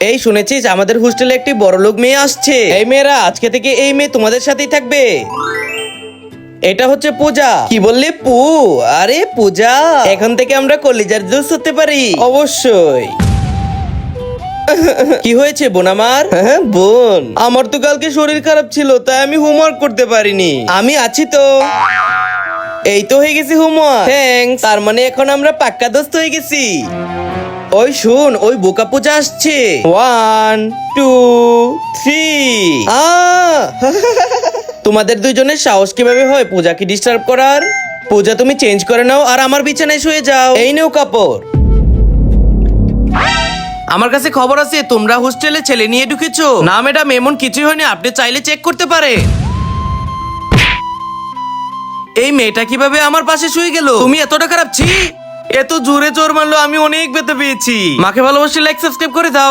এই শুনেছিস আমাদের হোস্টেলে একটি বড়লোক মেয়ে আসছে। এই মেয়েরা আজকে থেকে এই মেয়ে তোমাদের সাথেই থাকবে। এটা হচ্ছে পূজা। কি বললি আরে পূজা, এখন থেকে আমরা কলিজার জুস হতে পারি। অবশ্যই। কি হয়েছে বোন আমার? হ্যাঁ বোন, আমার তো কালকে শরীর খারাপ ছিল, তাই আমি হোমওয়ার্ক করতে পারিনি। আমি আছি তো। এই তো হয়ে গেছি হোমওয়ার্ক। থ্যাঙ্কস। তার মানে এখন আমরা পাক্কা দোস্ত হয়ে গেছি। ওই শুন, ওই বোকা পূজা আসছে। 1 2 3 তোমাদের দুইজনের সাহস কিভাবে হয় পূজাকে ডিস্টার্ব করার? পূজা তুমি চেঞ্জ করে নাও আর আমার বিছানায় শুয়ে যাও। এই নেও কাপড়। আমার কাছে খবর আছে তোমরা হোস্টেলে ছেলে নিয়ে ঢুকেছো। না ম্যাডাম, এমন কিছুই হয়নি, আপনি চাইলে চেক করতে পারেন। এই মেয়েটা কিভাবে আমার পাশে শুয়ে গেল? তুমি এতটা খারাপ? ছি, এত জোরে চোর মারলো, আমি অনেক ব্যথা পেয়েছি। মাকে ভালোবাসি, লাইক সাবস্ক্রাইব করে দাও।